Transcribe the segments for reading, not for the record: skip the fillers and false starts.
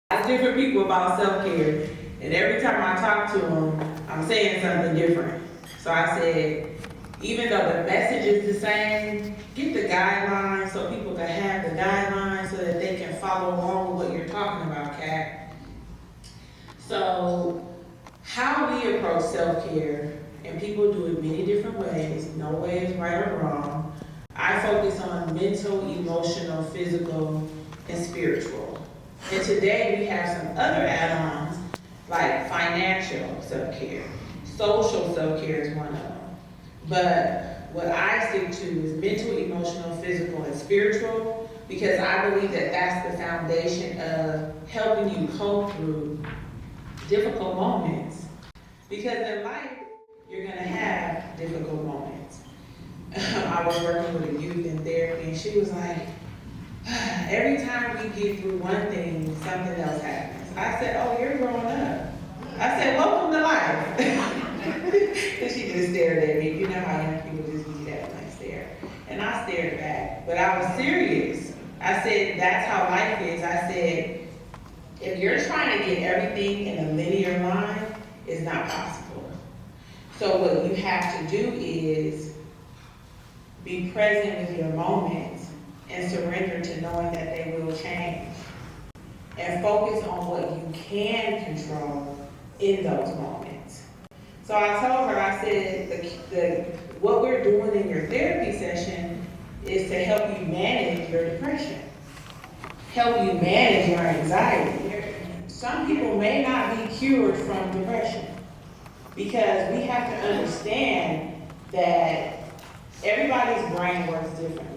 Different people about self-care, and every time I talk to them, I'm saying something different. So I said, even though the message is the same, get the guidelines so people can have the guidelines so that they can follow along with what you're talking about, Kat. So how we approach self-care, and people do it many different ways, no way is right or wrong. I focus on mental, emotional, physical, and spiritual. And today we have some other add-ons like financial self-care. Social self-care is one of them. But what I stick to is mental, emotional, physical, and spiritual, because I believe that that's the foundation of helping you cope through difficult moments. Because in life, you're gonna have difficult moments. I was working with a youth in therapy, and she was like, every time we get through one thing, something else happens. I said, oh, you're growing up. I said, welcome to life. And she just stared at me. You know how young people just give you that blank stare. And I stared back, but I was serious. I said, that's how life is. I said, if you're trying to get everything in a linear line, it's not possible. So what you have to do is be present with your moments and surrender to knowing that they will change. And focus on what you can control in those moments. So I told her, I said, what we're doing in your therapy session is to help you manage your depression, help you manage your anxiety. Some people may not be cured from depression because we have to understand that everybody's brain works differently.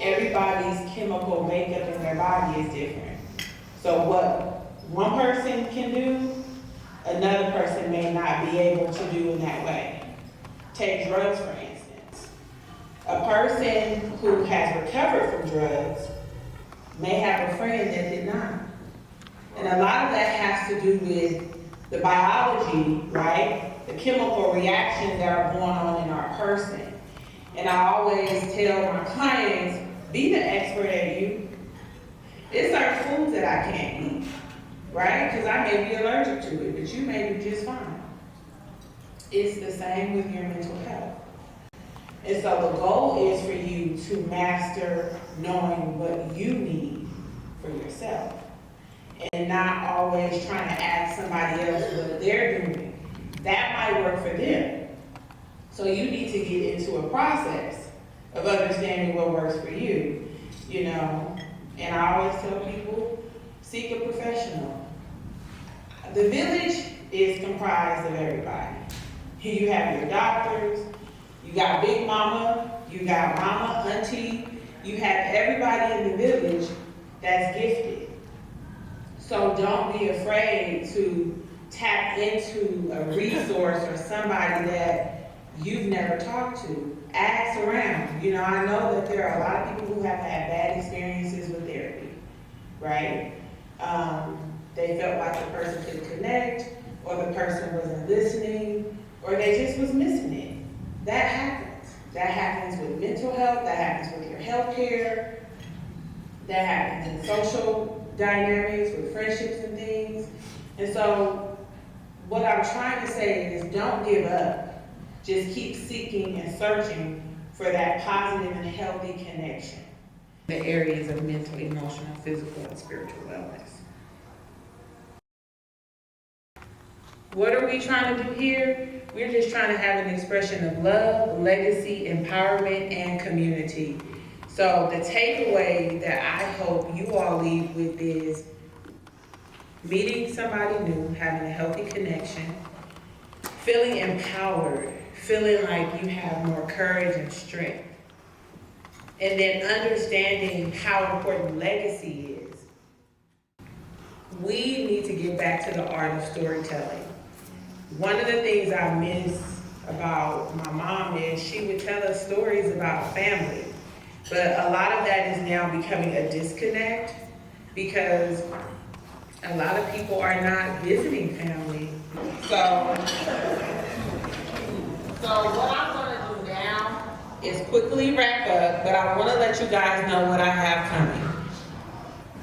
Everybody's chemical makeup in their body is different. So what one person can do, another person may not be able to do in that way. Take drugs, for instance. A person who has recovered from drugs may have a friend that did not. And a lot of that has to do with the biology, right? The chemical reactions that are going on in our person. And I always tell my clients, be the expert at you. There's certain foods that I can't eat, right? Because I may be allergic to it, but you may be just fine. It's the same with your mental health. And so the goal is for you to master knowing what you need for yourself and not always trying to ask somebody else what they're doing. That might work for them. So you need to get into a process of understanding what works for you, you know. And I always tell people, seek a professional. The village is comprised of everybody. You have your doctors, you got big mama, you got mama, auntie, you have everybody in the village that's gifted. So don't be afraid to tap into a resource or somebody that you've never talked to. Ask around. You know, I know that there are a lot of people who have had bad experiences with therapy, right? They felt like the person couldn't connect, or the person wasn't listening, or they just was missing it. That happens. That happens with mental health, that happens with your health care, that happens in social dynamics with friendships and things. And so what I'm trying to say is don't give up. Just keep seeking and searching for that positive and healthy connection. The areas of mental, emotional, physical, and spiritual wellness. What are we trying to do here? We're just trying to have an expression of love, legacy, empowerment, and community. So the takeaway that I hope you all leave with is meeting somebody new, having a healthy connection, feeling empowered, feeling like you have more courage and strength, and then understanding how important legacy is. We need to get back to the art of storytelling. One of the things I miss about my mom is she would tell us stories about family, but a lot of that is now becoming a disconnect because a lot of people are not visiting family. So what I'm gonna do now is quickly wrap up, but I wanna let you guys know what I have coming.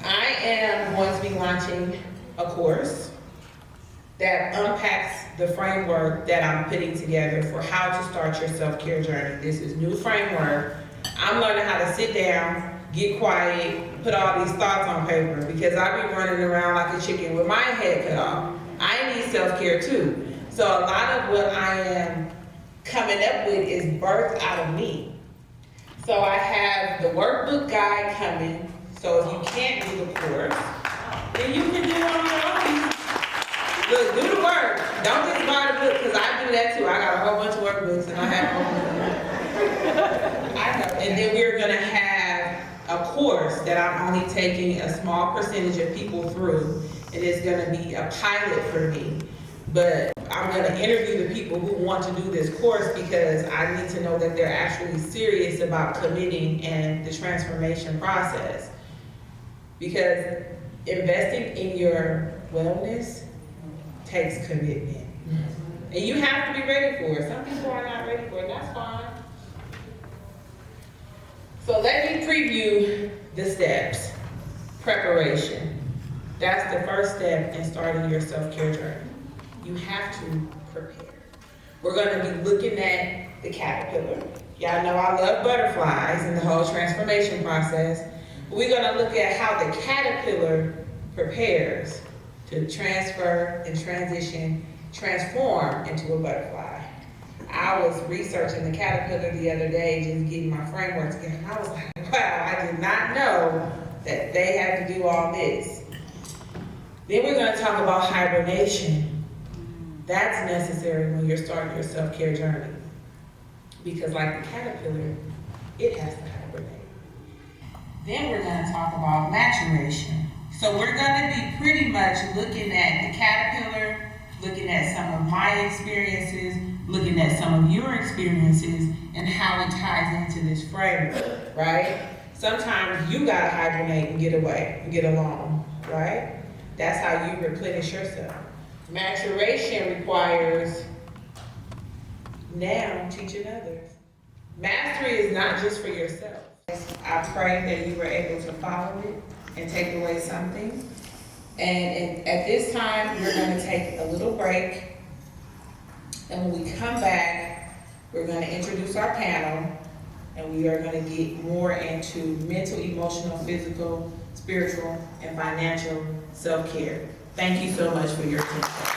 I am going to be launching a course that unpacks the framework that I'm putting together for how to start your self-care journey. This is new framework. I'm learning how to sit down, get quiet, put all these thoughts on paper, because I be running around like a chicken with my head cut off. I need self-care too. So a lot of what I am coming up with is birthed out of me. So I have the workbook guide coming. So if you can't do the course, then you can do it on your own. Look, do the work. Don't just buy the book, because I do that too. I got a whole bunch of workbooks and I have and then we're gonna have a course that I'm only taking a small percentage of people through. It is gonna be a pilot for me. But I'm gonna interview the people who want to do this course, because I need to know that they're actually serious about committing and the transformation process. Because investing in your wellness takes commitment. And you have to be ready for it. Some people are not ready for it, that's fine. So let me preview the steps. Preparation. That's the first step in starting your self-care journey. You have to prepare. We're gonna be looking at the caterpillar. Y'all know I love butterflies and the whole transformation process. We're gonna look at how the caterpillar prepares to transfer and transform into a butterfly. I was researching the caterpillar the other day, just getting my framework together, and I was like, wow, I did not know that they had to do all this. Then we're gonna talk about hibernation. That's necessary when you're starting your self-care journey. Because like the caterpillar, it has to hibernate. Then we're gonna talk about maturation. So we're gonna be pretty much looking at the caterpillar, looking at some of my experiences, looking at some of your experiences, and how it ties into this framework, right? Sometimes you gotta hibernate and get away, and get alone, right? That's how you replenish yourself. Maturation requires now teaching others. Mastery is not just for yourself. I pray that you were able to follow it and take away something. And at this time, we're going to take a little break. And when we come back, we're going to introduce our panel. And we are going to get more into mental, emotional, physical, spiritual, and financial self-care. Thank you so much for your attention.